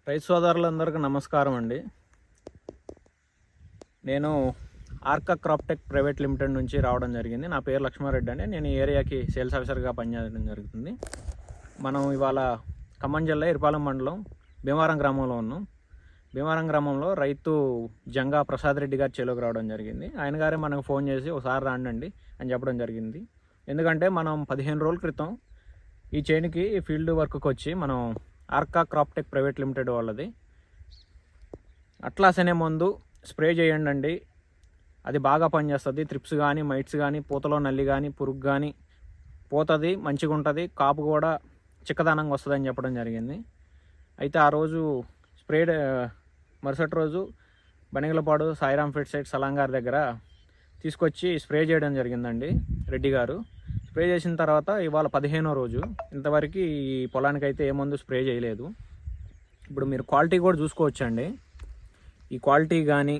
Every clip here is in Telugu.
రైతు సోదరులందరికీ నమస్కారం అండి. నేను ఆర్కా క్రాప్టెక్ ప్రైవేట్ లిమిటెడ్ నుంచి రావడం జరిగింది. నా పేరు లక్ష్మారెడ్డి అండి. నేను ఈ ఏరియాకి సేల్స్ ఆఫీసర్గా పనిచేయడం జరుగుతుంది. మనం ఇవాళ ఖమ్మం జిల్లా ఇరపాలెం మండలం భీమవరం గ్రామంలో ఉన్నాం. భీమవరం గ్రామంలో రైతు జంగా ప్రసాద్ రెడ్డి గారి చేలోకి రావడం జరిగింది. ఆయన గారే మనకు ఫోన్ చేసి ఒకసారి రాండి అని చెప్పడం జరిగింది. ఎందుకంటే మనం 15 రోజుల క్రితం ఈ చేనుకి ఫీల్డ్ వర్క్కి వచ్చి మనం ఆర్కా క్రాప్టెక్ ప్రైవేట్ లిమిటెడ్ వాళ్ళది అట్లాస్ అనే మందు స్ప్రే చేయండి. అది బాగా పనిచేస్తుంది. త్రిప్స్ కానీ మైట్స్ కానీ పూతలో నల్లి కానీ పురుగు కానీ పోతుంది, మంచిగా ఉంటుంది, కాపు కూడా చిక్కదనంగా వస్తుంది అని చెప్పడం జరిగింది. అయితే ఆ రోజు స్ప్రే మరుసటి రోజు బనిగలపాడు సాయిరామ్ ఫెర్టిసైడ్ సలాంగార్ దగ్గర తీసుకొచ్చి స్ప్రే చేయడం జరిగిందండి రెడ్డి గారు. స్ప్రే చేసిన తర్వాత ఇవాళ 15వ రోజు. ఇంతవరకు ఈ పొలానికి అయితే ఏ మందు స్ప్రే చేయలేదు. ఇప్పుడు మీరు క్వాలిటీ కూడా చూసుకోవచ్చండి. ఈ క్వాలిటీ కానీ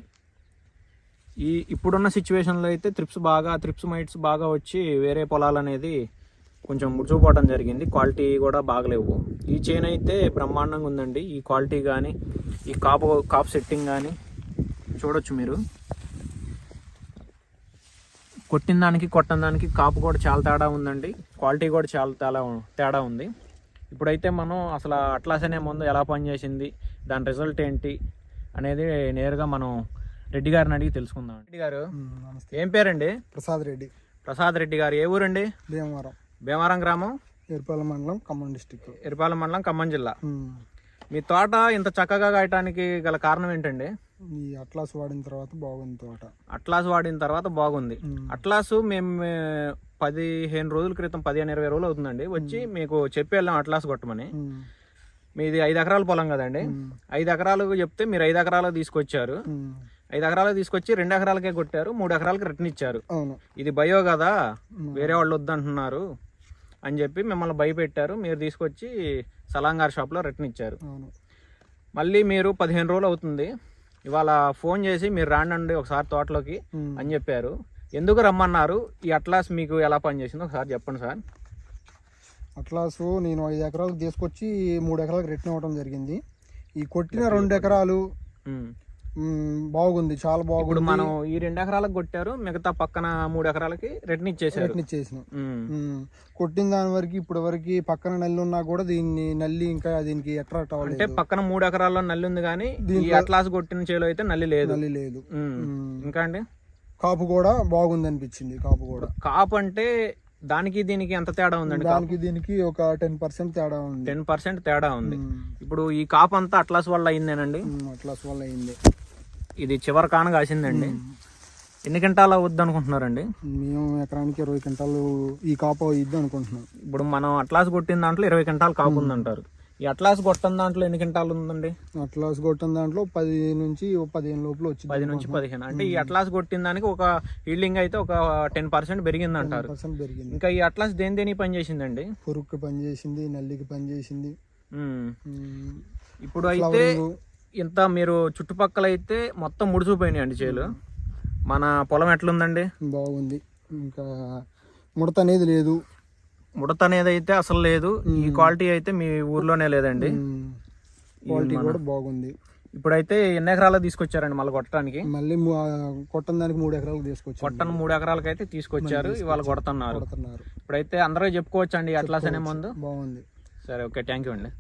ఇప్పుడున్న సిచ్యువేషన్లో అయితే త్రిప్స్ మైట్స్ బాగా వచ్చి వేరే పొలాలు అనేది కొంచెం ముడుచుకుపోవడం జరిగింది. క్వాలిటీ కూడా బాగలేవు. ఈ చైన్ అయితే బ్రహ్మాండంగా ఉందండి. ఈ క్వాలిటీ కానీ ఈ కాపు సెట్టింగ్ కానీ చూడొచ్చు మీరు. కొట్టిన దానికి కాపు కూడా చాలా తేడా ఉందండి. క్వాలిటీ కూడా చాలా తేడా ఉంది. ఇప్పుడైతే మనం అసలు అట్లాస్ అనే ముందు ఎలా పనిచేసింది, దాని రిజల్ట్ ఏంటి అనేది నేరుగా మనం రెడ్డి గారిని అడిగి తెలుసుకుందాం. రెడ్డి గారు ఏం పేరండి? ప్రసాద్ రెడ్డి గారు ఏ ఊరండి? భీమవరం గ్రామం, ఇరపాలెం మండలం, ఖమ్మం డిస్టిక్. ఇరపాలెం మండలం, ఖమ్మం జిల్లా. మీ తోట ఇంత చక్కగా కాయటానికి గల కారణం ఏంటండి? ఈ అట్లాస్ వాడిన తర్వాత బాగుంది తోట. అట్లాస్ వాడిన తర్వాత బాగుంది. అట్లాస్ మేము 15 రోజుల క్రితం 15-20 రోజులు అవుతుందండి వచ్చి మీకు చెప్పి వెళ్ళాం అట్లాస్ కొట్టమని. మీది 5 ఎకరాల పొలం కదండి. 5 ఎకరాలకు చెప్తే మీరు 5 ఎకరాలకు తీసుకొచ్చారు. 5 ఎకరాలకు తీసుకొచ్చి 2 ఎకరాలకే కొట్టారు, 3 ఎకరాలకు రిటర్న్ ఇచ్చారు. ఇది బయో కదా, వేరే వాళ్ళు వద్దంటున్నారు అని చెప్పి మిమ్మల్ని భయపెట్టారు. మీరు తీసుకొచ్చి సలాంగార్ షాప్లో రిటర్న్ ఇచ్చారు. మళ్ళీ మీరు 15 రోజులు అవుతుంది. ఇవాళ ఫోన్ చేసి మీరు రాండి ఒకసారి తోటలోకి అని చెప్పారు. ఎందుకు రమ్మన్నారు? ఈ అట్లాస్ మీకు ఎలా పనిచేసిందో ఒకసారి చెప్పండి సార్. అట్లాస్ నేను 5 ఎకరాలకు తీసుకొచ్చి 3 ఎకరాలకు రిటర్న్ ఇవ్వడం జరిగింది. ఈ కొట్టిన 2 ఎకరాలు బాగుంది, చాలా బాగుంది. ఇప్పుడు మనం ఈ 2 ఎకరాలకు కొట్టారు, మిగతా పక్కన 3 ఎకరాలకి రిటర్న్ ఇచ్చేసాం. కొట్టిన దాని వరకు ఇప్పుడు వరకు పక్కన నల్లి ఉన్నా కూడా నల్లి ఇంకా దీనికి అట్రాక్ట్ అవ్వలేదు. అంటే పక్కన 3 ఎకరాల్లో నల్లి ఉంది కానీ ఈ అట్లాస్ కొట్టిన చేలో అయితే నల్లి లేదు. ఇంకా అండి కాపు కూడా బాగుంది అనిపించింది. కాపు అంటే దానికి దీనికి ఎంత తేడా ఉందండి? దానికి దీనికి ఒక 10% తేడా ఉంది. 10% తేడా ఉంది. ఇప్పుడు ఈ కాపు అంతా అట్లాస్ వల్ల అయిందేనండి? అట్లాస్ వల్ల అయింది. ఇది చివరి కాన కాసిందండి. ఎన్ని క్వింటాలు అవుద్ది అనుకుంటున్నారండి? మేము ఎకరానికి 20 క్వింటాలు ఈ కాపు అవుద్ది అనుకుంటున్నాం. ఇప్పుడు మనం అట్లాస్ కొట్టిన దాంట్లో 20 క్వింటాలు కాపు ఉందంటారు. ఈ అట్లాస్ కొట్టిన దాంట్లో ఎన్ని క్వింటాలు ఉందండి? అట్లాస్ కొట్టిన దాంట్లో 10 నుంచి 15 లోపల వచ్చింది. 10 నుంచి 15. అంటే ఈ అట్లాస్ కొట్టిన దానికి ఒక ఈల్డింగ్ అయితే ఒక 10% పెరిగింది అంటారు. ఇంకా ఈ అట్లాస్ దేనికి పని చేసిందండి? పురుగుకి పని చేసింది, నల్లికి పని చేసింది. ఇప్పుడు అయితే ఇంత మీరు చుట్టుపక్కల అయితే మొత్తం ముడిచిపోయినాయి అండి చేలు. మన పొలం ఎట్లుందండి? బాగుంది. ఇంకా ముడత అనేది లేదు. ముడత అనేది అయితే అసలు లేదు. ఈ క్వాలిటీ అయితే మీ ఊర్లోనే లేదండి. క్వాలిటీ కూడా బాగుంది. ఇప్పుడైతే ఎన్ని ఎకరాలకు తీసుకొచ్చారండి మళ్ళీ కొట్టడానికి? మళ్ళీ కొట్టం దానికి 3 ఎకరాలకు తీసుకొచ్చారు. కొట్టను 3 ఎకరాలకు అయితే తీసుకొచ్చారు, ఇవాళ కొడుతున్నారు. ఇప్పుడైతే అందరూ చెప్పుకోవచ్చు అండి అట్లాస్ అనే ముందు బాగుంది. సరే, ఓకే, థ్యాంక్ యూ అండి.